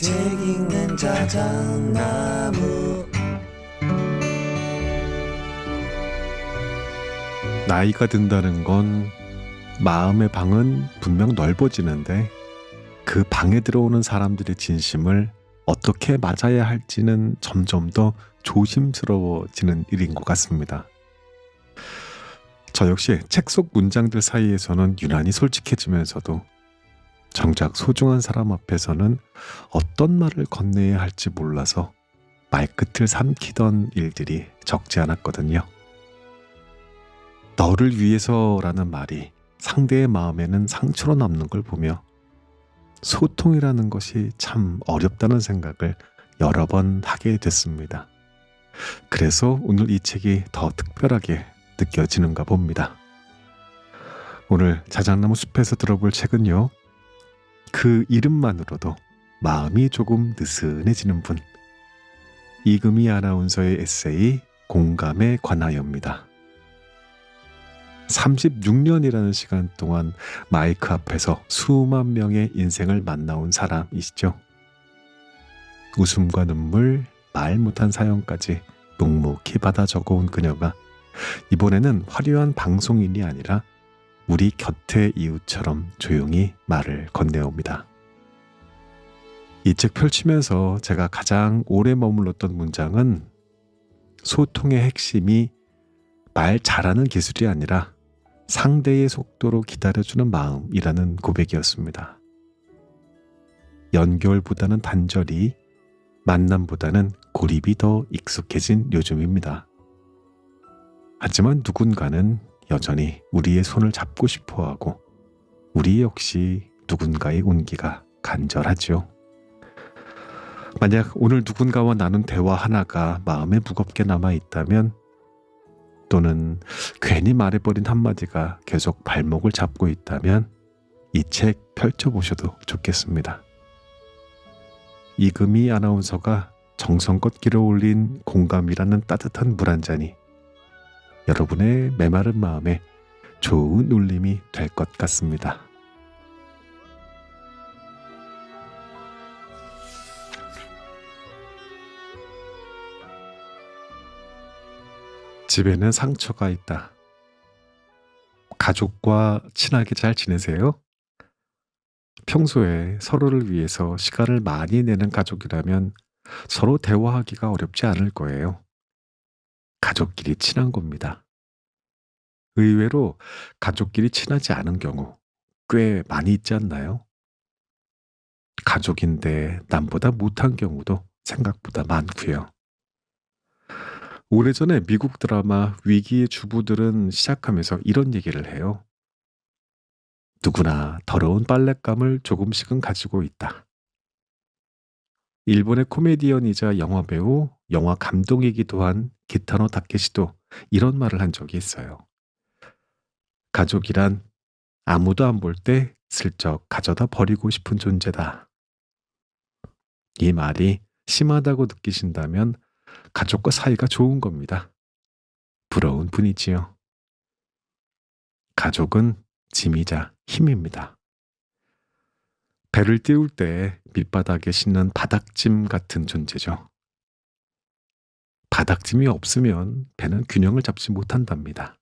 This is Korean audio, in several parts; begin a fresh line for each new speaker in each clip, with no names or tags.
책 읽는 자작나무.
나이가 든다는 건 마음의 방은 분명 넓어지는데 그 방에 들어오는 사람들의 진심을 어떻게 맞아야 할지는 점점 더 조심스러워지는 일인 것 같습니다. 저 역시 책 속 문장들 사이에서는 유난히 솔직해지면서도 정작 소중한 사람 앞에서는 어떤 말을 건네야 할지 몰라서 말끝을 삼키던 일들이 적지 않았거든요. 너를 위해서라는 말이 상대의 마음에는 상처로 남는 걸 보며 소통이라는 것이 참 어렵다는 생각을 여러 번 하게 됐습니다. 그래서 오늘 이 책이 더 특별하게 느껴지는가 봅니다. 오늘 자작나무 숲에서 들어볼 책은요, 그 이름만으로도 마음이 조금 느슨해지는 분, 이금희 아나운서의 에세이 공감에 관하여입니다. 36년이라는 시간 동안 마이크 앞에서 수만 명의 인생을 만나온 사람이시죠. 웃음과 눈물, 말 못한 사연까지 묵묵히 받아 적어온 그녀가 이번에는 화려한 방송인이 아니라 우리 곁의 이웃처럼 조용히 말을 건네옵니다. 이 책 펼치면서 제가 가장 오래 머물렀던 문장은 소통의 핵심이 말 잘하는 기술이 아니라 상대의 속도로 기다려주는 마음이라는 고백이었습니다. 연결보다는 단절이, 만남보다는 고립이 더 익숙해진 요즘입니다. 하지만 누군가는 여전히 우리의 손을 잡고 싶어하고 우리 역시 누군가의 온기가 간절하죠. 만약 오늘 누군가와 나눈 대화 하나가 마음에 무겁게 남아있다면, 또는 괜히 말해버린 한마디가 계속 발목을 잡고 있다면 이 책 펼쳐보셔도 좋겠습니다. 이금희 아나운서가 정성껏 길어올린 공감이라는 따뜻한 물 한 잔이 여러분의 메마른 마음에 좋은 울림이 될 것 같습니다. 집에는 상처가 있다. 가족과 친하게 잘 지내세요? 평소에 서로를 위해서 시간을 많이 내는 가족이라면 서로 대화하기가 어렵지 않을 거예요. 가족끼리 친한 겁니다. 의외로 가족끼리 친하지 않은 경우 꽤 많이 있지 않나요? 가족인데 남보다 못한 경우도 생각보다 많고요. 오래전에 미국 드라마 위기의 주부들은 시작하면서 이런 얘기를 해요. 누구나 더러운 빨랫감을 조금씩은 가지고 있다. 일본의 코미디언이자 영화배우, 영화 감독이기도 한 기타노 다케시도 이런 말을 한 적이 있어요. 가족이란 아무도 안 볼 때 슬쩍 가져다 버리고 싶은 존재다. 이 말이 심하다고 느끼신다면 가족과 사이가 좋은 겁니다. 부러운 분이지요. 가족은 짐이자 힘입니다. 배를 띄울 때 밑바닥에 싣는 바닥짐 같은 존재죠. 바닥짐이 없으면 배는 균형을 잡지 못한답니다.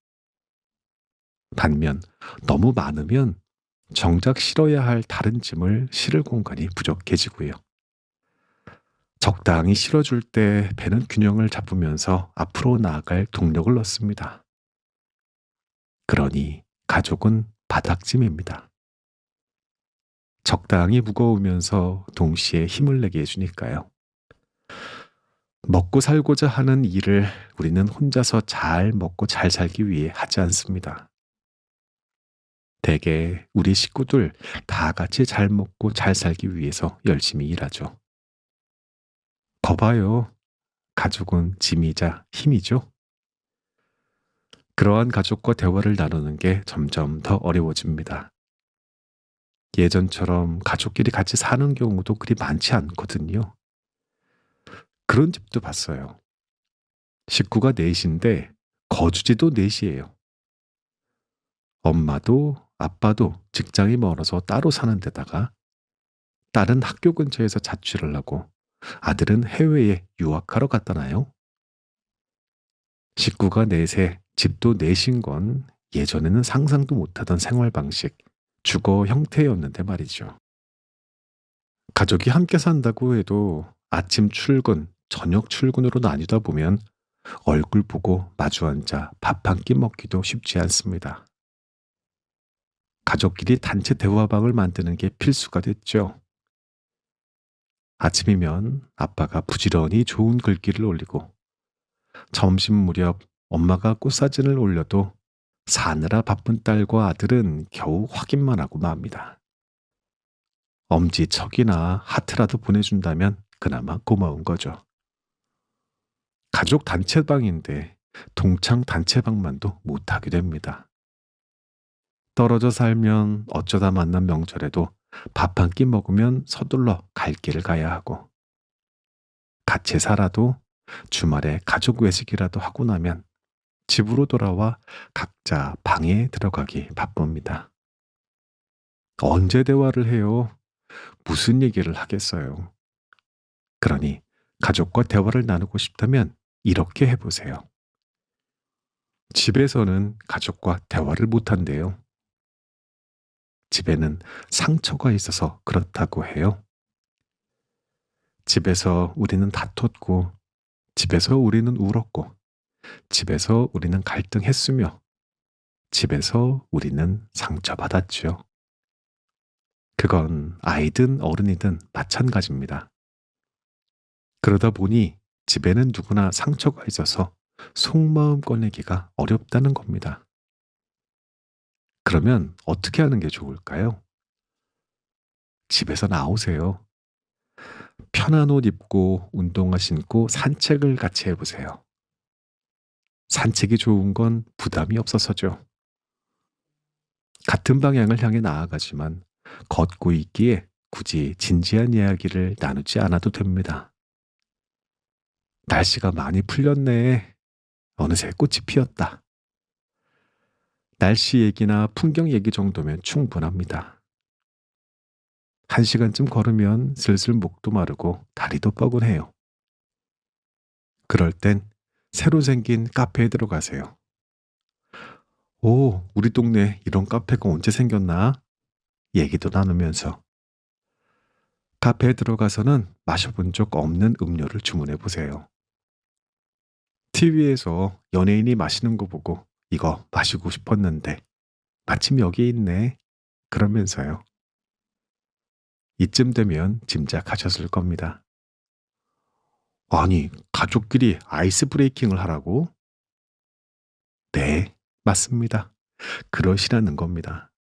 반면 너무 많으면 정작 실어야 할 다른 짐을 실을 공간이 부족해지고요. 적당히 실어줄 때 배는 균형을 잡으면서 앞으로 나아갈 동력을 얻습니다. 그러니 가족은 바닥짐입니다. 적당히 무거우면서 동시에 힘을 내게 해주니까요. 먹고 살고자 하는 일을 우리는 혼자서 잘 먹고 잘 살기 위해 하지 않습니다. 대개 우리 식구들 다 같이 잘 먹고 잘 살기 위해서 열심히 일하죠. 거봐요. 가족은 짐이자 힘이죠. 그러한 가족과 대화를 나누는 게 점점 더 어려워집니다. 예전처럼 가족끼리 같이 사는 경우도 그리 많지 않거든요. 그런 집도 봤어요. 식구가 넷인데 거주지도 넷이에요. 엄마도 아빠도 직장이 멀어서 따로 사는 데다가 딸은 학교 근처에서 자취를 하고 아들은 해외에 유학하러 갔다나요? 식구가 넷에 집도 넷인 건 예전에는 상상도 못하던 생활 방식, 주거 형태였는데 말이죠. 가족이 함께 산다고 해도 아침 출근, 저녁 출근으로 나뉘다 보면 얼굴 보고 마주 앉아 밥 한 끼 먹기도 쉽지 않습니다. 가족끼리 단체 대화방을 만드는 게 필수가 됐죠. 아침이면 아빠가 부지런히 좋은 글귀를 올리고 점심 무렵 엄마가 꽃사진을 올려도 사느라 바쁜 딸과 아들은 겨우 확인만 하고 맙니다. 엄지척이나 하트라도 보내준다면 그나마 고마운 거죠. 가족 단체방인데 동창 단체방만도 못하게 됩니다. 떨어져 살면 어쩌다 만난 명절에도 밥 한 끼 먹으면 서둘러 갈 길을 가야 하고 같이 살아도 주말에 가족 외식이라도 하고 나면 집으로 돌아와 각자 방에 들어가기 바쁩니다. 언제 대화를 해요? 무슨 얘기를 하겠어요? 그러니 가족과 대화를 나누고 싶다면 이렇게 해보세요. 집에서는 가족과 대화를 못한대요. 집에는 상처가 있어서 그렇다고 해요. 집에서 우리는 다퉜고, 집에서 우리는 울었고, 집에서 우리는 갈등했으며, 집에서 우리는 상처받았죠. 그건 아이든 어른이든 마찬가지입니다. 그러다 보니 집에는 누구나 상처가 있어서 속마음 꺼내기가 어렵다는 겁니다. 그러면 어떻게 하는 게 좋을까요? 집에서 나오세요. 편한 옷 입고 운동화 신고 산책을 같이 해보세요. 산책이 좋은 건 부담이 없어서죠. 같은 방향을 향해 나아가지만 걷고 있기에 굳이 진지한 이야기를 나누지 않아도 됩니다. 날씨가 많이 풀렸네. 어느새 꽃이 피었다. 날씨 얘기나 풍경 얘기 정도면 충분합니다. 1시간쯤 걸으면 슬슬 목도 마르고 다리도 뻐근해요. 그럴 땐 새로 생긴 카페에 들어가세요. 오, 우리 동네 이런 카페가 언제 생겼나? 얘기도 나누면서 카페에 들어가서는 마셔본 적 없는 음료를 주문해 보세요. TV에서 연예인이 마시는 거 보고 이거 마시고 싶었는데 마침 여기 있네. 그러면서요. 이쯤 되면 짐작하셨을 겁니다. 아니, 가족끼리 아이스 브레이킹을 하라고? 네, 맞습니다. 그러시라는 겁니다.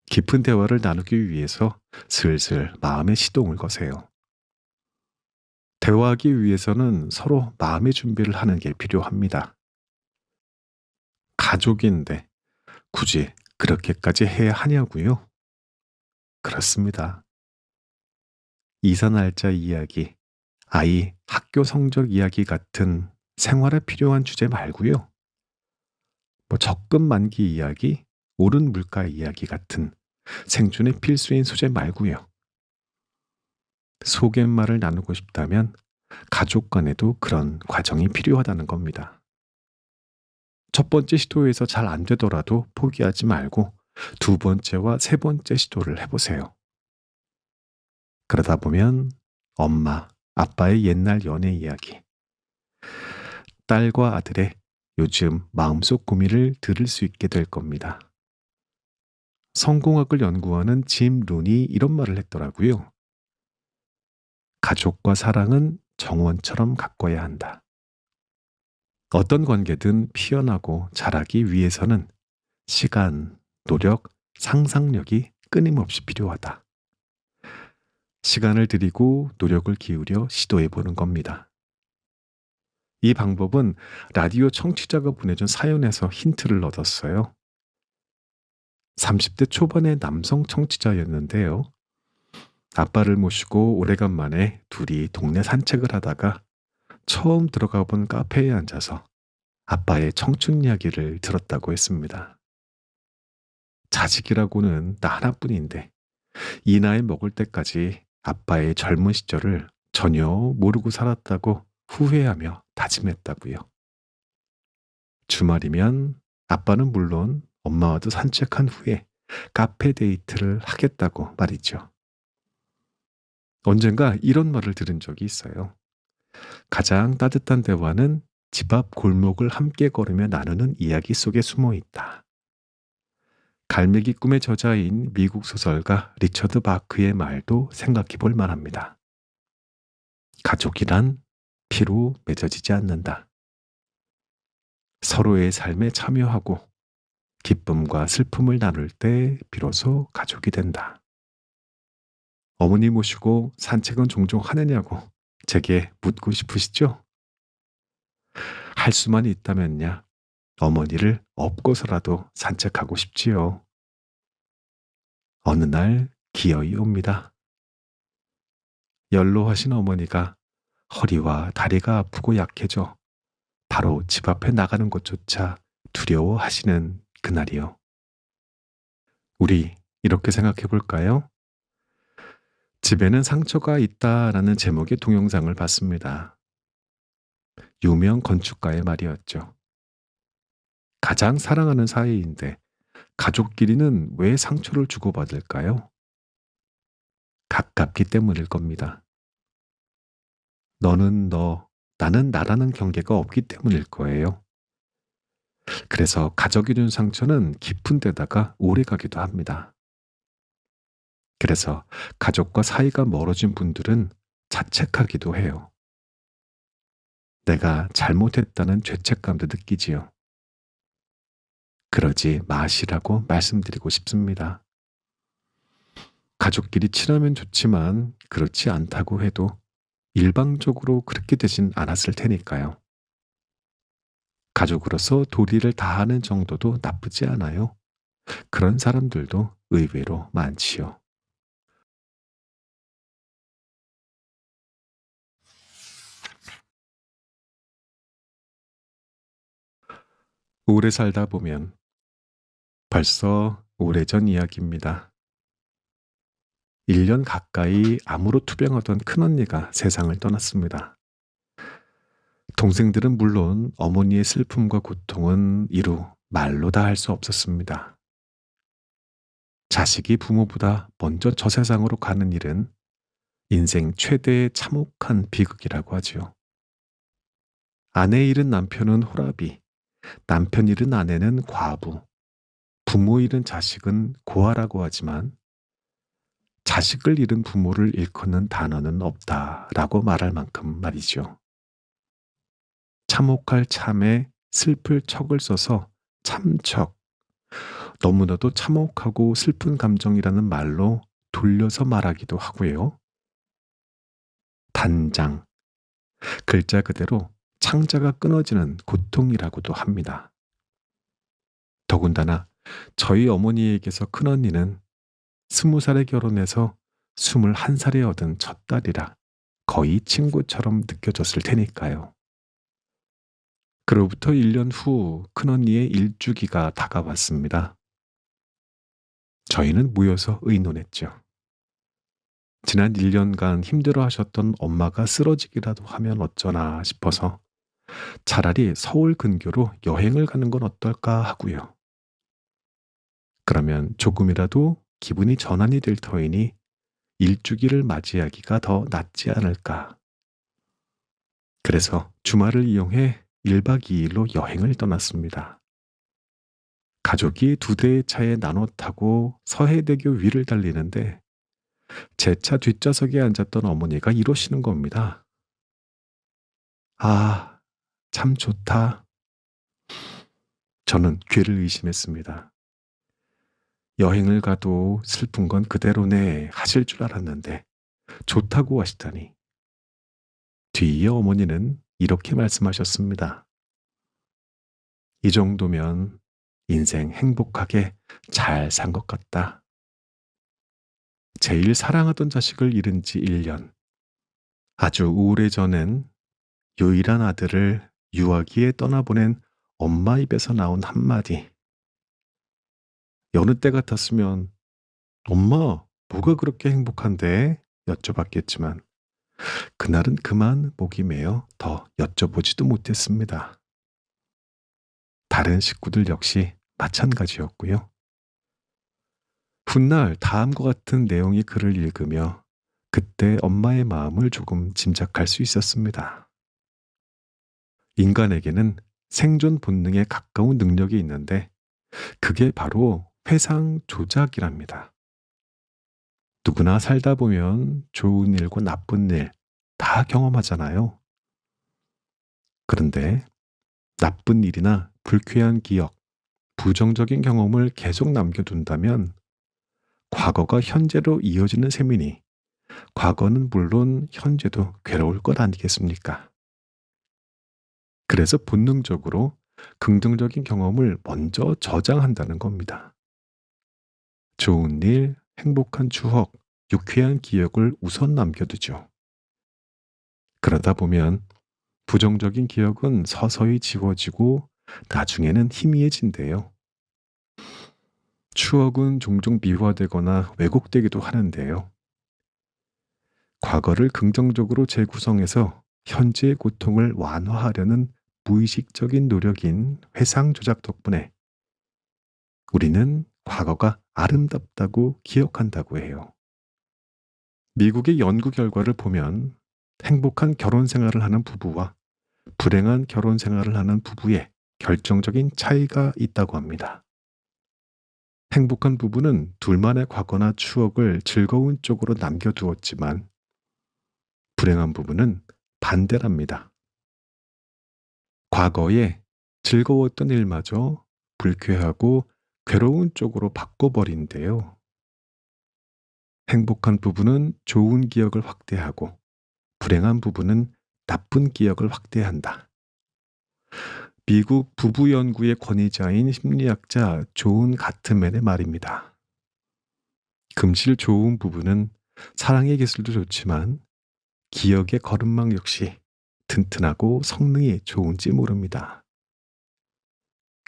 깊은 대화를 나누기 위해서 슬슬 마음의 시동을 거세요. 대화하기 위해서는 서로 마음의 준비를 하는 게 필요합니다. 가족인데 굳이 그렇게까지 해야 하냐고요? 그렇습니다. 이사 날짜 이야기, 아이 학교 성적 이야기 같은 생활에 필요한 주제 말고요. 적금 만기 이야기, 오른 물가 이야기 같은 생존에 필수인 소재 말고요. 속갯말을 나누고 싶다면 가족 간에도 그런 과정이 필요하다는 겁니다. 첫 번째 시도에서 잘 안 되더라도 포기하지 말고 두 번째와 세 번째 시도를 해보세요. 그러다 보면 엄마, 아빠의 옛날 연애 이야기, 딸과 아들의 요즘 마음속 고민을 들을 수 있게 될 겁니다. 성공학을 연구하는 짐 룬이 이런 말을 했더라고요. 가족과 사랑은 정원처럼 가꿔야 한다. 어떤 관계든 피어나고 자라기 위해서는 시간, 노력, 상상력이 끊임없이 필요하다. 시간을 들이고 노력을 기울여 시도해 보는 겁니다. 이 방법은 라디오 청취자가 보내준 사연에서 힌트를 얻었어요. 30대 초반의 남성 청취자였는데요. 아빠를 모시고 오래간만에 둘이 동네 산책을 하다가 처음 들어가 본 카페에 앉아서 아빠의 청춘 이야기를 들었다고 했습니다. 자식이라고는 나 하나뿐인데 이 나이 먹을 때까지 아빠의 젊은 시절을 전혀 모르고 살았다고 후회하며 다짐했다고요. 주말이면 아빠는 물론 엄마와도 산책한 후에 카페 데이트를 하겠다고 말이죠. 언젠가 이런 말을 들은 적이 있어요. 가장 따뜻한 대화는 집 앞 골목을 함께 걸으며 나누는 이야기 속에 숨어 있다. 갈매기 꿈의 저자인 미국 소설가 리처드 바크의 말도 생각해 볼 만합니다. 가족이란 피로 맺어지지 않는다. 서로의 삶에 참여하고 기쁨과 슬픔을 나눌 때 비로소 가족이 된다. 어머니 모시고 산책은 종종 하느냐고 제게 묻고 싶으시죠? 할 수만 있다면야 어머니를 업고서라도 산책하고 싶지요. 어느 날 기어이 옵니다. 연로하신 어머니가 허리와 다리가 아프고 약해져 바로 집 앞에 나가는 것조차 두려워하시는 그날이요. 우리 이렇게 생각해 볼까요? 집에는 상처가 있다라는 제목의 동영상을 봤습니다. 유명 건축가의 말이었죠. 가장 사랑하는 사이인데 가족끼리는 왜 상처를 주고받을까요? 가깝기 때문일 겁니다. 너는 너, 나는 나라는 경계가 없기 때문일 거예요. 그래서 가족이 준 상처는 깊은 데다가 오래 가기도 합니다. 그래서 가족과 사이가 멀어진 분들은 자책하기도 해요. 내가 잘못했다는 죄책감도 느끼지요. 그러지 마시라고 말씀드리고 싶습니다. 가족끼리 친하면 좋지만 그렇지 않다고 해도 일방적으로 그렇게 되진 않았을 테니까요. 가족으로서 도리를 다하는 정도도 나쁘지 않아요. 그런 사람들도 의외로 많지요. 오래 살다 보면 벌써 오래전 이야기입니다. 1년 가까이 암으로 투병하던 큰언니가 세상을 떠났습니다. 동생들은 물론 어머니의 슬픔과 고통은 이루 말로 다 할 수 없었습니다. 자식이 부모보다 먼저 저 세상으로 가는 일은 인생 최대의 참혹한 비극이라고 하지요. 아내 잃은 남편은 호라비, 남편 잃은 아내는 과부, 부모 잃은 자식은 고아라고 하지만 자식을 잃은 부모를 일컫는 단어는 없다라고 말할 만큼 말이죠. 참혹할 참에 슬플 척을 써서 참척, 너무나도 참혹하고 슬픈 감정이라는 말로 돌려서 말하기도 하고요. 단장, 글자 그대로 창자가 끊어지는 고통이라고도 합니다. 더군다나 저희 어머니에게서 큰언니는 20살에 결혼해서 21살에 얻은 첫 딸이라 거의 친구처럼 느껴졌을 테니까요. 그로부터 1년 후 큰언니의 일주기가 다가왔습니다. 저희는 모여서 의논했죠. 지난 1년간 힘들어 하셨던 엄마가 쓰러지기라도 하면 어쩌나 싶어서 차라리 서울 근교로 여행을 가는 건 어떨까 하고요. 그러면 조금이라도 기분이 전환이 될 터이니 일주기를 맞이하기가 더 낫지 않을까. 그래서 주말을 이용해 1박 2일로 여행을 떠났습니다. 가족이 2대의 차에 나눠 타고 서해대교 위를 달리는데 제 차 뒷좌석에 앉았던 어머니가 이러시는 겁니다. 아, 참 좋다. 저는 귀를 의심했습니다. 여행을 가도 슬픈 건 그대로네 하실 줄 알았는데 좋다고 하시다니. 뒤이어 어머니는 이렇게 말씀하셨습니다. 이 정도면 인생 행복하게 잘 산 것 같다. 제일 사랑하던 자식을 잃은 지 1년. 아주 오래전엔 유일한 아들을 유아기에 떠나보낸 엄마 입에서 나온 한마디. 여느 때 같았으면 엄마, 뭐가 그렇게 행복한데? 여쭤봤겠지만 그날은 그만 목이 메어 더 여쭤보지도 못했습니다. 다른 식구들 역시 마찬가지였고요. 훗날 다음과 같은 내용의 글을 읽으며 그때 엄마의 마음을 조금 짐작할 수 있었습니다. 인간에게는 생존 본능에 가까운 능력이 있는데 그게 바로 회상 조작이랍니다. 누구나 살다 보면 좋은 일과 나쁜 일 다 경험하잖아요. 그런데 나쁜 일이나 불쾌한 기억, 부정적인 경험을 계속 남겨둔다면 과거가 현재로 이어지는 셈이니 과거는 물론 현재도 괴로울 것 아니겠습니까? 그래서 본능적으로 긍정적인 경험을 먼저 저장한다는 겁니다. 좋은 일, 행복한 추억, 유쾌한 기억을 우선 남겨두죠. 그러다 보면 부정적인 기억은 서서히 지워지고 나중에는 희미해진대요. 추억은 종종 미화되거나 왜곡되기도 하는데요. 과거를 긍정적으로 재구성해서 현재의 고통을 완화하려는 무의식적인 노력인 회상 조작 덕분에 우리는 과거가 아름답다고 기억한다고 해요. 미국의 연구 결과를 보면 행복한 결혼 생활을 하는 부부와 불행한 결혼 생활을 하는 부부에 결정적인 차이가 있다고 합니다. 행복한 부부는 둘만의 과거나 추억을 즐거운 쪽으로 남겨두었지만 불행한 부부는 반대랍니다. 과거에 즐거웠던 일마저 불쾌하고 괴로운 쪽으로 바꿔버린대요. 행복한 부부는 좋은 기억을 확대하고 불행한 부부는 나쁜 기억을 확대한다. 미국 부부 연구의 권위자인 심리학자 존 가트맨의 말입니다. 금실 좋은 부부는 사랑의 기술도 좋지만 기억의 거름망 역시 튼튼하고 성능이 좋은지 모릅니다.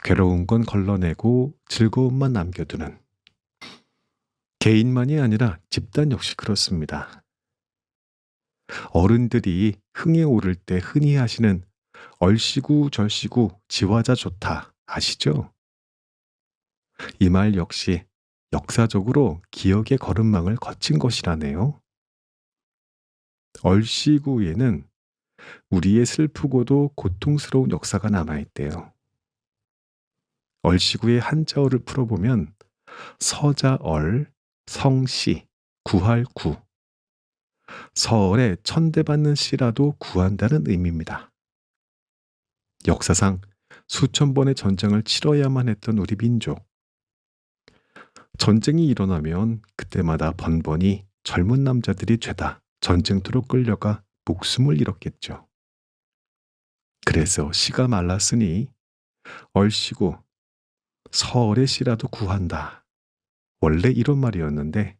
괴로운 건 걸러내고 즐거움만 남겨두는 개인만이 아니라 집단 역시 그렇습니다. 어른들이 흥에 오를 때 흔히 하시는 얼씨구 절씨구 지화자 좋다 아시죠? 이 말 역시 역사적으로 기억의 거름망을 거친 것이라네요. 얼씨구에는 우리의 슬프고도 고통스러운 역사가 남아있대요. 얼씨구의 한자어를 풀어보면 서자얼, 성씨, 구할 구, 서얼에 천대받는 씨라도 구한다는 의미입니다. 역사상 수천 번의 전쟁을 치러야만 했던 우리 민족. 전쟁이 일어나면 그때마다 번번이 젊은 남자들이 죄다 전쟁터로 끌려가 목숨을 잃었겠죠. 그래서 씨가 말랐으니 얼씨구, 서얼의 씨라도 구한다. 원래 이런 말이었는데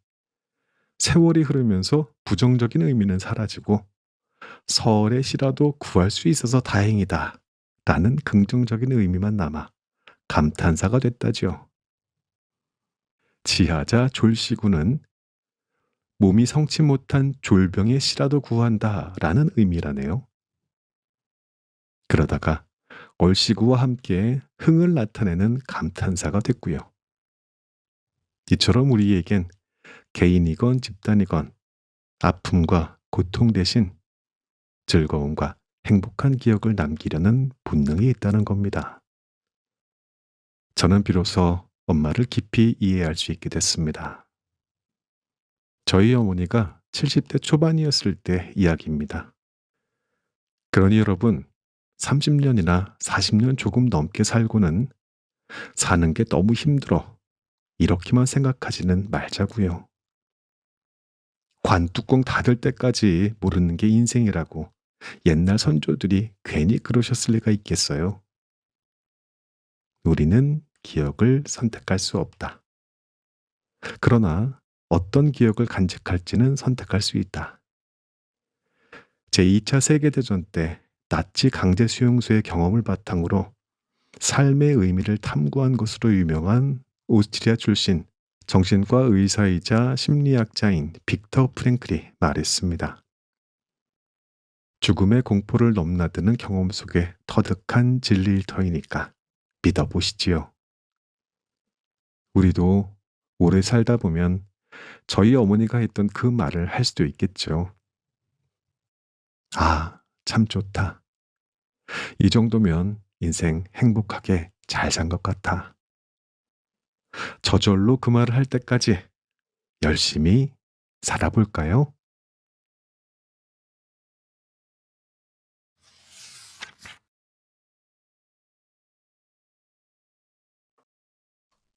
세월이 흐르면서 부정적인 의미는 사라지고 서얼의 씨라도 구할 수 있어서 다행이다. 라는 긍정적인 의미만 남아 감탄사가 됐다지요. 지하자 졸시구는 몸이 성치 못한 졸병의 씨라도 구한다 라는 의미라네요. 그러다가 얼씨구와 함께 흥을 나타내는 감탄사가 됐고요. 이처럼 우리에겐 개인이건 집단이건 아픔과 고통 대신 즐거움과 행복한 기억을 남기려는 본능이 있다는 겁니다. 저는 비로소 엄마를 깊이 이해할 수 있게 됐습니다. 저희 어머니가 70대 초반이었을 때 이야기입니다. 그러니 여러분, 30년이나 40년 조금 넘게 살고는 사는 게 너무 힘들어. 이렇게만 생각하지는 말자고요. 관뚜껑 닫을 때까지 모르는 게 인생이라고 옛날 선조들이 괜히 그러셨을 리가 있겠어요. 우리는 기억을 선택할 수 없다. 그러나 어떤 기억을 간직할지는 선택할 수 있다. 제2차 세계대전 때 나치 강제 수용소의 경험을 바탕으로 삶의 의미를 탐구한 것으로 유명한 오스트리아 출신 정신과 의사이자 심리학자인 빅터 프랭클이 말했습니다. 죽음의 공포를 넘나드는 경험 속에 터득한 진리일 터이니까 믿어보시지요. 우리도 오래 살다 보면 저희 어머니가 했던 그 말을 할 수도 있겠죠. 아, 참 좋다. 이 정도면 인생 행복하게 잘 산 것 같아. 저절로 그 말을 할 때까지 열심히 살아볼까요?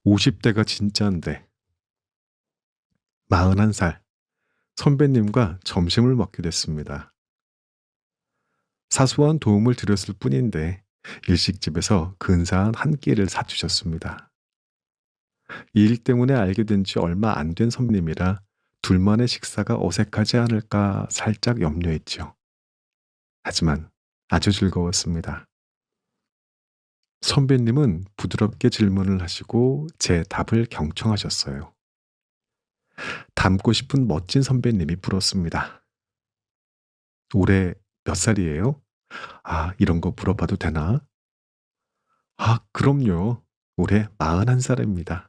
50대가 진짜인데 41살 선배님과 점심을 먹게 됐습니다. 사소한 도움을 드렸을 뿐인데 일식집에서 근사한 한 끼를 사주셨습니다. 이 일 때문에 알게 된 지 얼마 안 된 선배님이라 둘만의 식사가 어색하지 않을까 살짝 염려했지요. 하지만 아주 즐거웠습니다. 선배님은 부드럽게 질문을 하시고 제 답을 경청하셨어요. 닮고 싶은 멋진 선배님이 물었습니다. 올해 몇 살이에요? 아, 이런 거 물어봐도 되나? 아, 그럼요. 올해 41살입니다.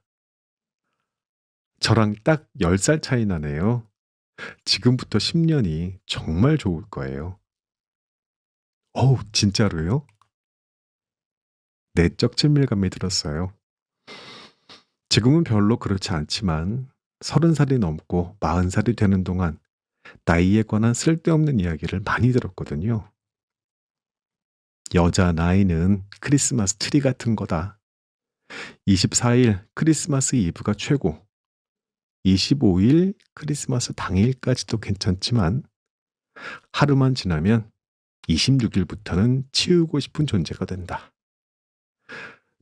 저랑 딱 10살 차이 나네요. 지금부터 10년이 정말 좋을 거예요. 어우, 진짜로요? 내적 친밀감이 들었어요. 지금은 별로 그렇지 않지만 30살이 넘고 40살이 되는 동안 나이에 관한 쓸데없는 이야기를 많이 들었거든요. 여자 나이는 크리스마스 트리 같은 거다. 24일 크리스마스 이브가 최고. 25일 크리스마스 당일까지도 괜찮지만 하루만 지나면 26일부터는 치우고 싶은 존재가 된다.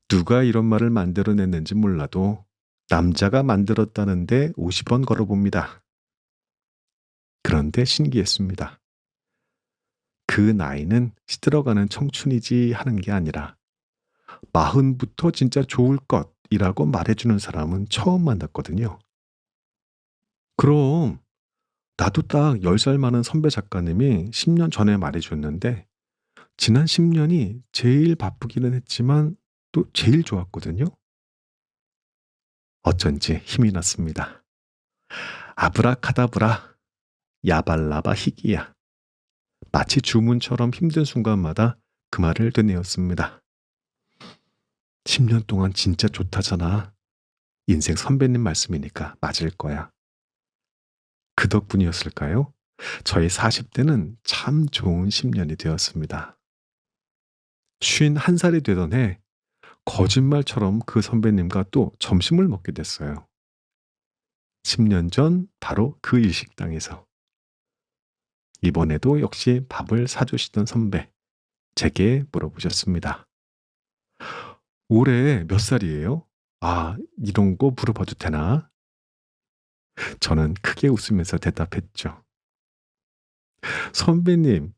누가 이런 말을 만들어냈는지 몰라도 남자가 만들었다는데 50원 걸어봅니다. 그런데 신기했습니다. 그 나이는 시들어가는 청춘이지 하는 게 아니라 40부터 진짜 좋을 것이라고 말해주는 사람은 처음 만났거든요. 그럼 나도 딱 10살 많은 선배 작가님이 10년 전에 말해줬는데 지난 10년이 제일 바쁘기는 했지만 또 제일 좋았거든요. 어쩐지 힘이 났습니다. 아브라카다브라, 야발라바 희기야. 마치 주문처럼 힘든 순간마다 그 말을 되뇌었습니다. 10년 동안 진짜 좋다잖아. 인생 선배님 말씀이니까 맞을 거야. 그 덕분이었을까요? 저의 40대는 참 좋은 10년이 되었습니다. 51살이 되던 해 거짓말처럼 그 선배님과 또 점심을 먹게 됐어요. 10년 전 바로 그 일식당에서. 이번에도 역시 밥을 사주시던 선배, 제게 물어보셨습니다. 올해 몇 살이에요? 아, 이런 거 물어봐도 되나? 저는 크게 웃으면서 대답했죠. 선배님,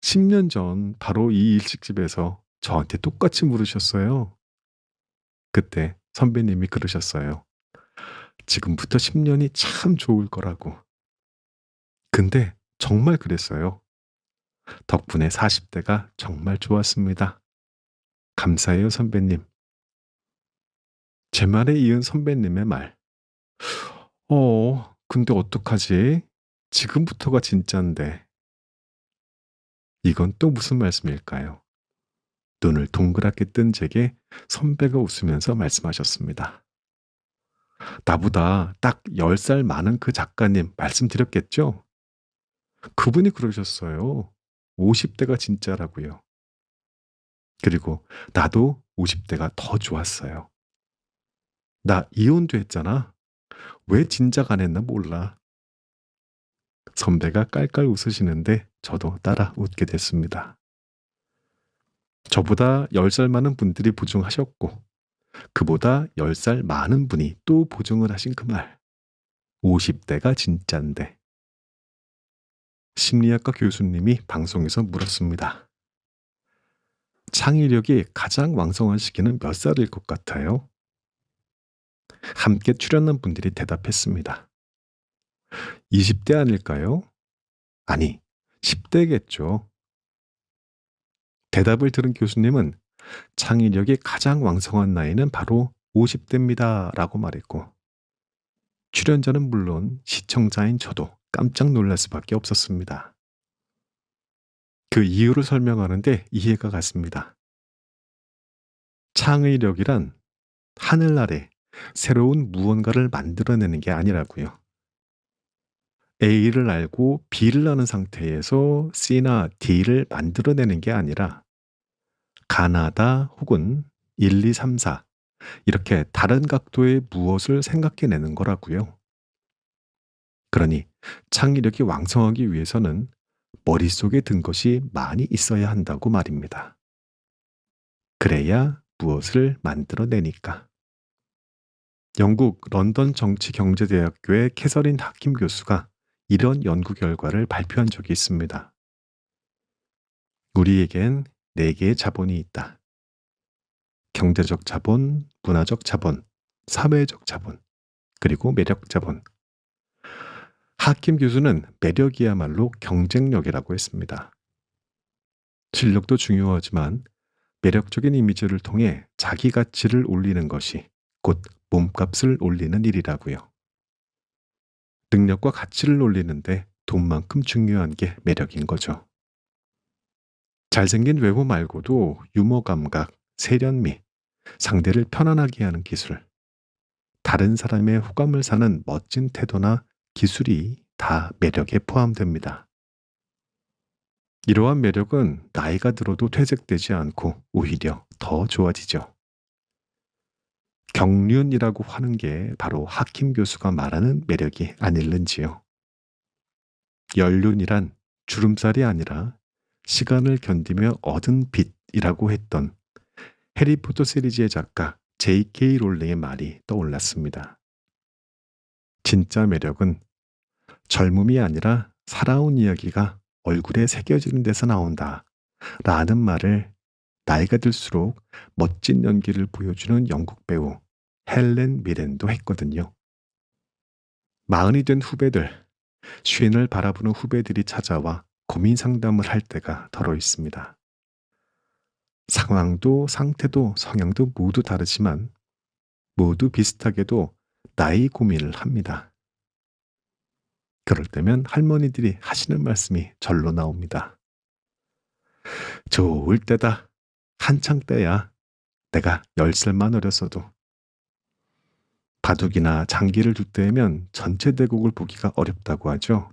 10년 전 바로 이 일식집에서 저한테 똑같이 물으셨어요. 그때 선배님이 그러셨어요. 지금부터 10년이 참 좋을 거라고. 근데 정말 그랬어요. 덕분에 40대가 정말 좋았습니다. 감사해요, 선배님. 제 말에 이은 선배님의 말. 근데 어떡하지? 지금부터가 진짠데. 이건 또 무슨 말씀일까요? 눈을 동그랗게 뜬 제게 선배가 웃으면서 말씀하셨습니다. 나보다 딱 10살 많은 그 작가님 말씀드렸겠죠? 그분이 그러셨어요. 50대가 진짜라고요. 그리고 나도 50대가 더 좋았어요. 나 이혼도 했잖아. 왜 진작 안 했나 몰라. 선배가 깔깔 웃으시는데 저도 따라 웃게 됐습니다. 저보다 10살 많은 분들이 보증하셨고 그보다 10살 많은 분이 또 보증을 하신 그 말. 50대가 진짠데. 심리학과 교수님이 방송에서 물었습니다. 창의력이 가장 왕성한 시기는 몇 살일 것 같아요? 함께 출연한 분들이 대답했습니다. 20대 아닐까요? 아니, 10대겠죠. 대답을 들은 교수님은 창의력이 가장 왕성한 나이는 바로 50대입니다. 라고 말했고, 출연자는 물론 시청자인 저도 깜짝 놀랄 수밖에 없었습니다. 그 이유를 설명하는데 이해가 갔습니다. 창의력이란 하늘 아래 새로운 무언가를 만들어내는 게 아니라고요. A를 알고 B를 아는 상태에서 C나 D를 만들어내는 게 아니라 가나다 혹은 1, 2, 3, 4 이렇게 다른 각도의 무엇을 생각해내는 거라고요. 그러니 창의력이 왕성하기 위해서는 머릿속에 든 것이 많이 있어야 한다고 말입니다. 그래야 무엇을 만들어내니까. 영국 런던 정치경제대학교의 캐서린 하킴 교수가 이런 연구 결과를 발표한 적이 있습니다. 우리에겐 4개의 자본이 있다. 경제적 자본, 문화적 자본, 사회적 자본, 그리고 매력 자본. 하킴 교수는 매력이야말로 경쟁력이라고 했습니다. 실력도 중요하지만 매력적인 이미지를 통해 자기 가치를 올리는 것이 곧 몸값을 올리는 일이라고요. 능력과 가치를 올리는데 돈만큼 중요한 게 매력인 거죠. 잘생긴 외모 말고도 유머 감각, 세련미, 상대를 편안하게 하는 기술, 다른 사람의 호감을 사는 멋진 태도나 기술이 다 매력에 포함됩니다. 이러한 매력은 나이가 들어도 퇴색되지 않고 오히려 더 좋아지죠. 경륜이라고 하는 게 바로 하킴 교수가 말하는 매력이 아닐는지요. 연륜이란 주름살이 아니라 시간을 견디며 얻은 빛이라고 했던 해리포터 시리즈의 작가 J.K. 롤링의 말이 떠올랐습니다. 진짜 매력은 젊음이 아니라 살아온 이야기가 얼굴에 새겨지는 데서 나온다 라는 말을 나이가 들수록 멋진 연기를 보여주는 영국 배우 헬렌 미렌도 했거든요. 마흔이 된 후배들, 쉰을 바라보는 후배들이 찾아와 고민 상담을 할 때가 덜어 있습니다. 상황도 상태도 성향도 모두 다르지만 모두 비슷하게도 나이 고민을 합니다. 그럴 때면 할머니들이 하시는 말씀이 절로 나옵니다. 좋을 때다. 한창 때야. 내가 10살만 어렸어도. 바둑이나 장기를 둘 때면 전체 대국을 보기가 어렵다고 하죠.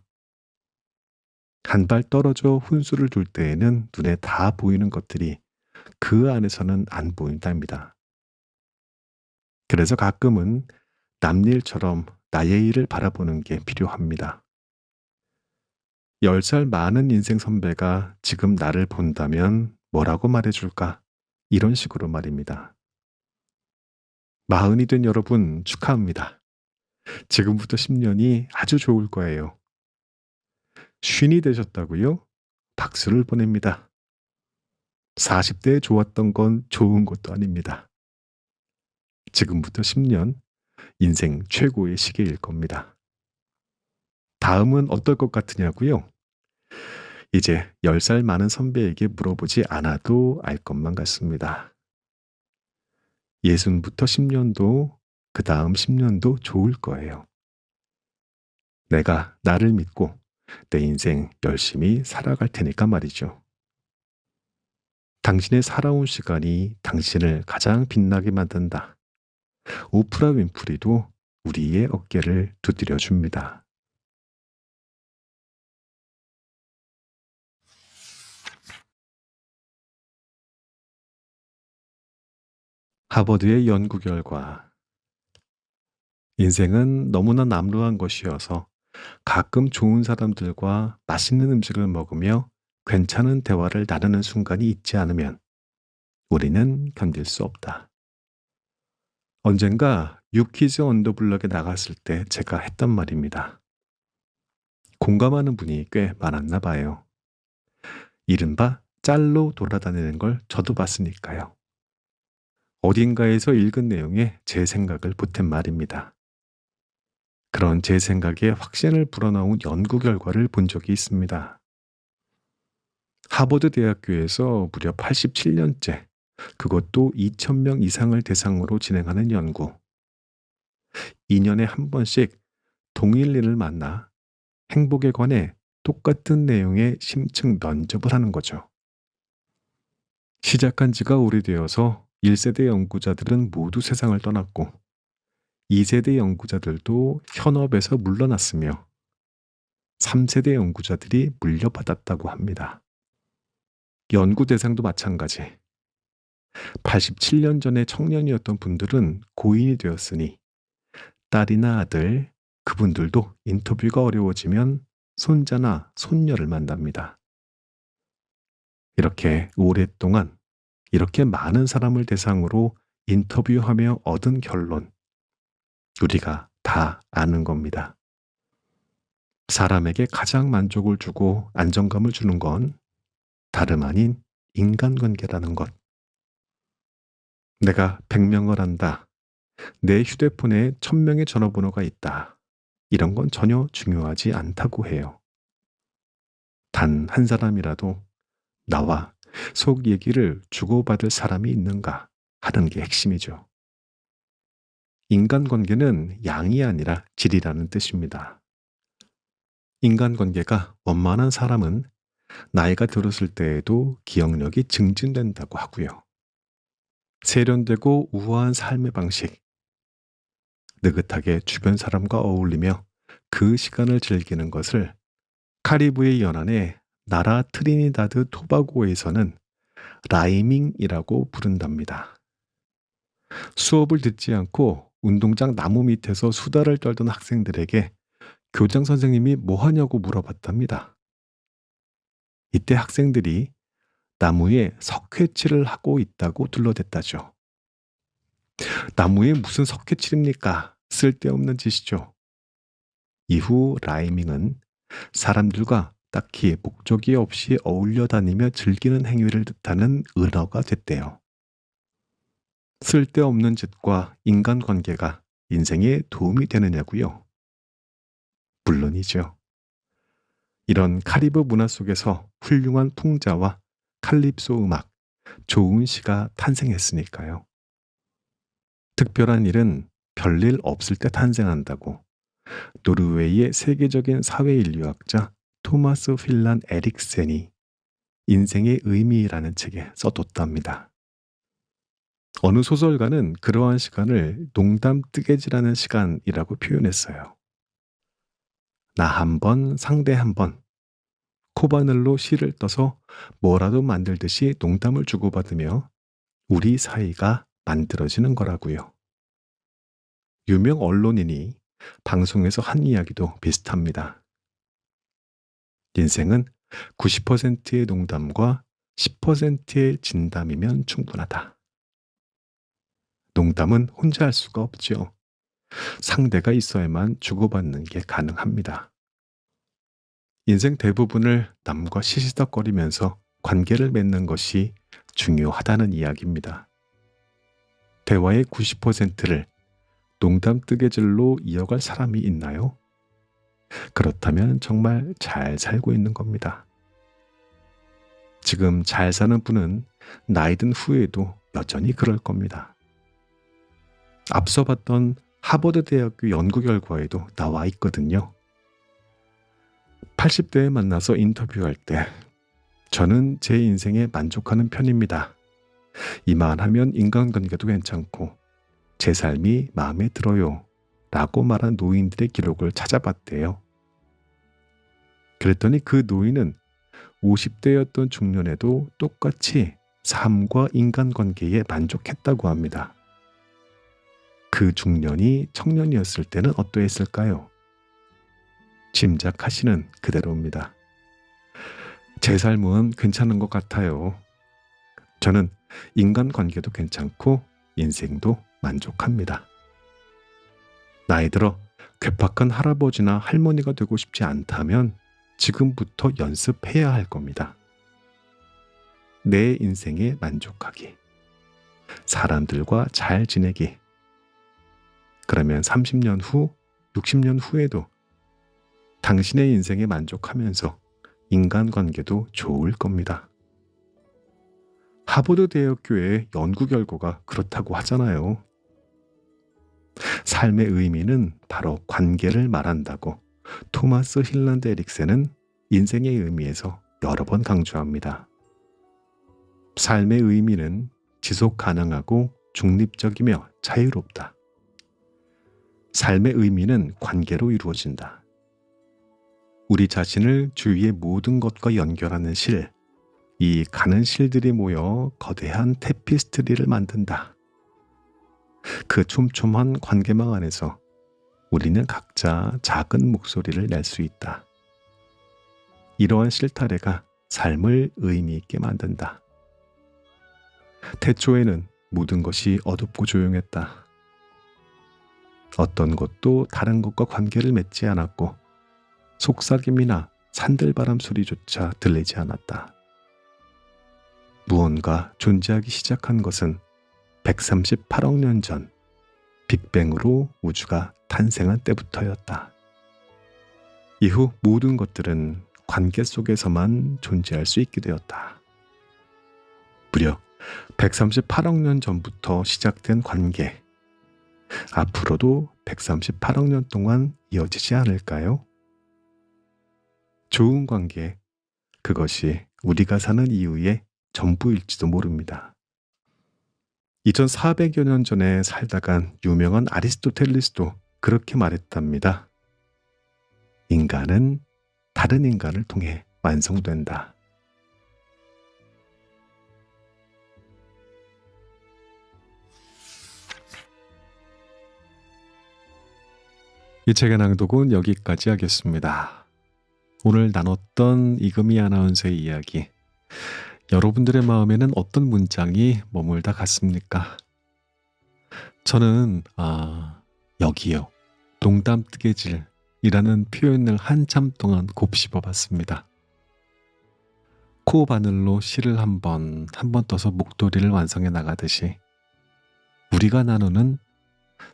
한 발 떨어져 훈수를 둘 때에는 눈에 다 보이는 것들이 그 안에서는 안 보인답니다. 그래서 가끔은 남일처럼 나의 일을 바라보는 게 필요합니다. 10살 많은 인생 선배가 지금 나를 본다면 뭐라고 말해줄까? 이런 식으로 말입니다. 마흔이 된 여러분 축하합니다. 지금부터 10년이 아주 좋을 거예요. 쉰이 되셨다고요? 박수를 보냅니다. 40대에 좋았던 건 좋은 것도 아닙니다. 지금부터 10년 인생 최고의 시기일 겁니다. 다음은 어떨 것 같으냐고요? 이제 10살 많은 선배에게 물어보지 않아도 알 것만 같습니다. 60부터 10년도, 그 다음 10년도 좋을 거예요. 내가 나를 믿고 내 인생 열심히 살아갈 테니까 말이죠. 당신의 살아온 시간이 당신을 가장 빛나게 만든다. 오프라 윈프리도 우리의 어깨를 두드려 줍니다. 하버드의 연구 결과. 인생은 너무나 남루한 것이어서 가끔 좋은 사람들과 맛있는 음식을 먹으며 괜찮은 대화를 나누는 순간이 있지 않으면 우리는 견딜 수 없다. 언젠가 유키즈 언더블럭에 나갔을 때 제가 했던 말입니다. 공감하는 분이 꽤 많았나 봐요. 이른바 짤로 돌아다니는 걸 저도 봤으니까요. 어딘가에서 읽은 내용에 제 생각을 보탠 말입니다. 그런 제 생각에 확신을 불어넣은 연구 결과를 본 적이 있습니다. 하버드 대학교에서 무려 87년째, 그것도 2,000명 이상을 대상으로 진행하는 연구. 2년에 한 번씩 동일인을 만나 행복에 관해 똑같은 내용의 심층 면접을 하는 거죠. 시작한 지가 오래되어서 1세대 연구자들은 모두 세상을 떠났고 2세대 연구자들도 현업에서 물러났으며 3세대 연구자들이 물려받았다고 합니다. 연구 대상도 마찬가지. 87년 전에 청년이었던 분들은 고인이 되었으니 딸이나 아들, 그분들도 인터뷰가 어려워지면 손자나 손녀를 만납니다. 이렇게 오랫동안 이렇게 많은 사람을 대상으로 인터뷰하며 얻은 결론, 우리가 다 아는 겁니다. 사람에게 가장 만족을 주고 안정감을 주는 건 다름 아닌 인간관계라는 것. 내가 100명을 한다. 내 휴대폰에 1000명의 전화번호가 있다. 이런 건 전혀 중요하지 않다고 해요. 단 한 사람이라도 나와 속 얘기를 주고받을 사람이 있는가 하는 게 핵심이죠. 인간관계는 양이 아니라 질이라는 뜻입니다. 인간관계가 원만한 사람은 나이가 들었을 때에도 기억력이 증진된다고 하고요. 세련되고 우아한 삶의 방식, 느긋하게 주변 사람과 어울리며 그 시간을 즐기는 것을 카리브해 연안의 나라 트리니다드 토바고에서는 라이밍이라고 부른답니다. 수업을 듣지 않고 운동장 나무 밑에서 수다를 떨던 학생들에게 교장 선생님이 뭐 하냐고 물어봤답니다. 이때 학생들이 나무에 석회칠을 하고 있다고 둘러댔다죠. 나무에 무슨 석회칠입니까? 쓸데없는 짓이죠. 이후 라이밍은 사람들과 딱히 목적이 없이 어울려 다니며 즐기는 행위를 뜻하는 은어가 됐대요. 쓸데없는 짓과 인간관계가 인생에 도움이 되느냐고요? 물론이죠. 이런 카리브 문화 속에서 훌륭한 풍자와 칼립소 음악, 좋은 시가 탄생했으니까요. 특별한 일은 별일 없을 때 탄생한다고 노르웨이의 세계적인 사회인류학자 토마스 필란 에릭센이 인생의 의미라는 책에 써뒀답니다. 어느 소설가는 그러한 시간을 농담 뜨개질하는 시간이라고 표현했어요. 나 한 번, 상대 한 번, 코바늘로 실을 떠서 뭐라도 만들듯이 농담을 주고받으며 우리 사이가 만들어지는 거라고요. 유명 언론인이 방송에서 한 이야기도 비슷합니다. 인생은 90%의 농담과 10%의 진담이면 충분하다. 농담은 혼자 할 수가 없죠. 상대가 있어야만 주고받는 게 가능합니다. 인생 대부분을 남과 시시덕거리면서 관계를 맺는 것이 중요하다는 이야기입니다. 대화의 90%를 농담 뜨개질로 이어갈 사람이 있나요? 그렇다면 정말 잘 살고 있는 겁니다. 지금 잘 사는 분은 나이 든 후에도 여전히 그럴 겁니다. 앞서 봤던 하버드 대학교 연구 결과에도 나와 있거든요. 80대에 만나서 인터뷰할 때 저는 제 인생에 만족하는 편입니다. 이만하면 인간관계도 괜찮고 제 삶이 마음에 들어요 라고 말한 노인들의 기록을 찾아봤대요. 그랬더니 그 노인은 50대였던 중년에도 똑같이 삶과 인간관계에 만족했다고 합니다. 그 중년이 청년이었을 때는 어떠했을까요? 짐작하시는 그대로입니다. 제 삶은 괜찮은 것 같아요. 저는 인간관계도 괜찮고 인생도 만족합니다. 나이 들어 괴팍한 할아버지나 할머니가 되고 싶지 않다면 지금부터 연습해야 할 겁니다. 내 인생에 만족하기. 사람들과 잘 지내기. 그러면 30년 후, 60년 후에도 당신의 인생에 만족하면서 인간관계도 좋을 겁니다. 하버드 대학교의 연구 결과가 그렇다고 하잖아요. 삶의 의미는 바로 관계를 말한다고 토마스 힐란드 에릭센은 인생의 의미에서 여러 번 강조합니다. 삶의 의미는 지속 가능하고 중립적이며 자유롭다. 삶의 의미는 관계로 이루어진다. 우리 자신을 주위의 모든 것과 연결하는 실, 이 가는 실들이 모여 거대한 테피스트리를 만든다. 그 촘촘한 관계망 안에서 우리는 각자 작은 목소리를 낼 수 있다. 이러한 실타래가 삶을 의미 있게 만든다. 태초에는 모든 것이 어둡고 조용했다. 어떤 것도 다른 것과 관계를 맺지 않았고 속삭임이나 산들바람 소리조차 들리지 않았다. 무언가 존재하기 시작한 것은 138억 년 전 빅뱅으로 우주가 탄생한 때부터였다. 이후 모든 것들은 관계 속에서만 존재할 수 있게 되었다. 무려 138억 년 전부터 시작된 관계, 앞으로도 138억 년 동안 이어지지 않을까요? 좋은 관계, 그것이 우리가 사는 이유의 전부일지도 모릅니다. 2400여 년 전에 살다간 유명한 아리스토텔레스도 그렇게 말했답니다. 인간은 다른 인간을 통해 완성된다. 이 책의 낭독은 여기까지 하겠습니다. 오늘 나눴던 이금희 아나운서의 이야기, 여러분들의 마음에는 어떤 문장이 머물다 갔습니까? 저는 여기요, 농담 뜨개질이라는 표현을 한참 동안 곱씹어 봤습니다. 코 바늘로 실을 한 번 떠서 목도리를 완성해 나가듯이 우리가 나누는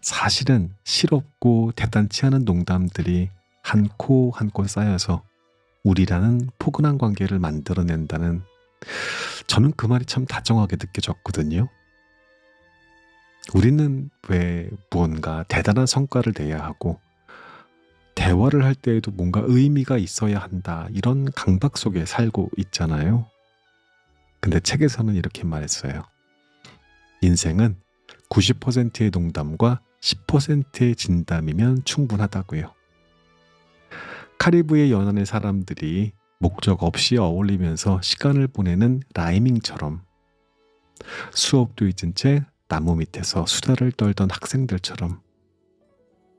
사실은 실없고 대단치 않은 농담들이 한 코 한 코 쌓여서 우리라는 포근한 관계를 만들어낸다는, 저는 그 말이 참 다정하게 느껴졌거든요. 우리는 왜 무언가 대단한 성과를 내야 하고 대화를 할 때에도 뭔가 의미가 있어야 한다, 이런 강박 속에 살고 있잖아요. 근데 책에서는 이렇게 말했어요. 인생은 90%의 농담과 10%의 진담이면 충분하다고요. 카리브해 연안의 사람들이 목적 없이 어울리면서 시간을 보내는 라이밍처럼, 수업도 잊은 채 나무 밑에서 수다를 떨던 학생들처럼,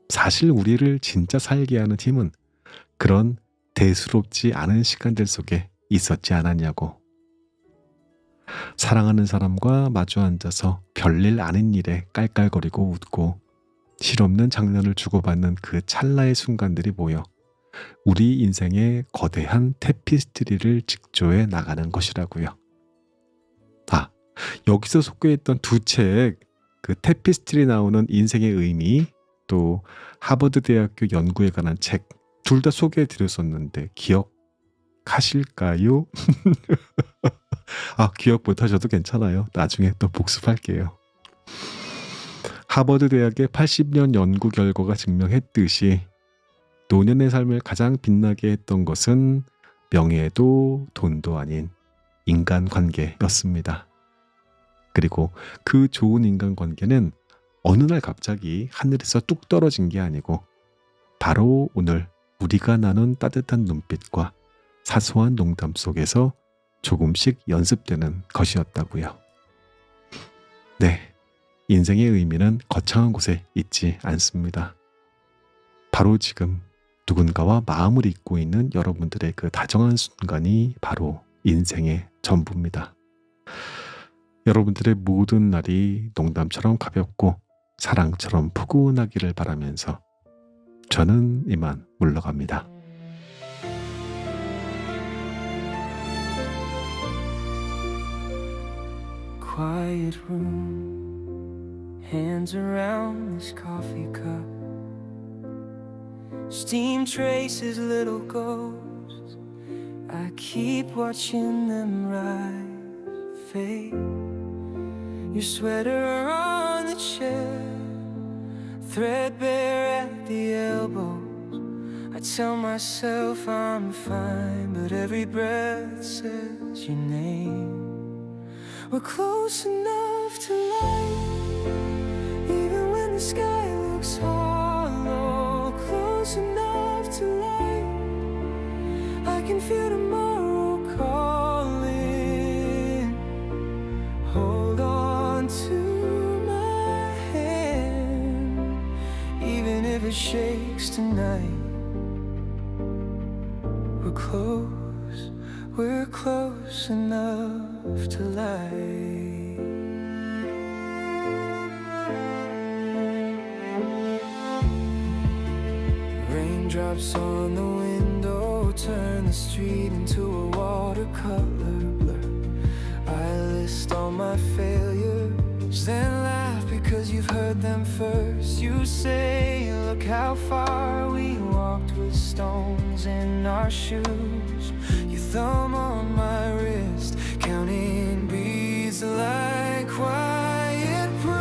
사실 우리를 진짜 살게 하는 힘은 그런 대수롭지 않은 시간들 속에 있었지 않았냐고. 사랑하는 사람과 마주 앉아서 별일 아닌 일에 깔깔거리고 웃고 실없는 장난을 주고받는 그 찰나의 순간들이 모여 우리 인생의 거대한 테피스트리를 직조해 나가는 것이라고요. 여기서 소개했던 두 책, 그 테피스트리 나오는 인생의 의미, 또 하버드 대학교 연구에 관한 책, 둘 다 소개해 드렸었는데 기억하실까요? 기억 못하셔도 괜찮아요. 나중에 또 복습할게요. 하버드 대학의 80년 연구 결과가 증명했듯이 노년의 삶을 가장 빛나게 했던 것은 명예도 돈도 아닌 인간관계였습니다. 그리고 그 좋은 인간관계는 어느 날 갑자기 하늘에서 뚝 떨어진 게 아니고 바로 오늘 우리가 나눈 따뜻한 눈빛과 사소한 농담 속에서 조금씩 연습되는 것이었다고요. 네, 인생의 의미는 거창한 곳에 있지 않습니다. 바로 지금 누군가와 마음을 잇고 있는 여러분들의 그 다정한 순간이 바로 인생의 전부입니다. 여러분들의 모든 날이 농담처럼 가볍고 사랑처럼 포근하기를 바라면서 저는 이만 물러갑니다.
quiet room, hands around this coffee cup. Steam traces little ghosts, I keep watching them rise, fade. Your sweater on the chair, threadbare at the elbows. I tell myself I'm fine, but every breath says your name. We're close enough to light, even when the sky looks hollow. Close enough to light, I can feel tomorrow calling. Hold on to my hand, even if it shakes tonight. We're close enough to light. Raindrops on the window turn the street into a watercolor blur. I list all my failures, then laugh because you've heard them first. You say, look how far we walked with stones in our shoes. Your thumb on my wrist, counting beads like quiet proof.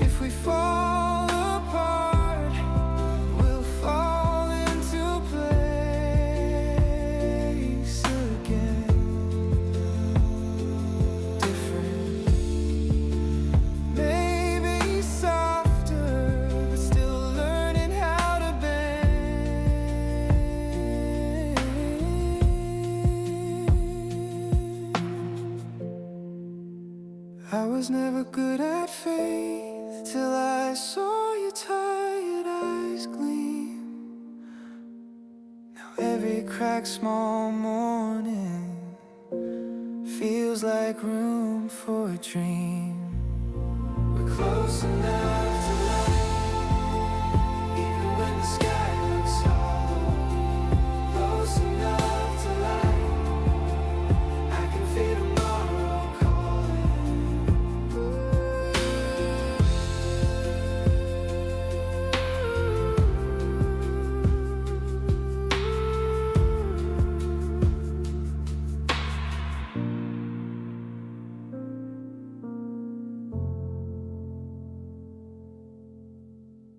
If we fall apart, we'll fall into place again. Different, maybe softer, but still learning how to bend. I was never good at faith till I saw your tired eyes gleam. Now every crack, small morning feels like room for a dream. We're close enough.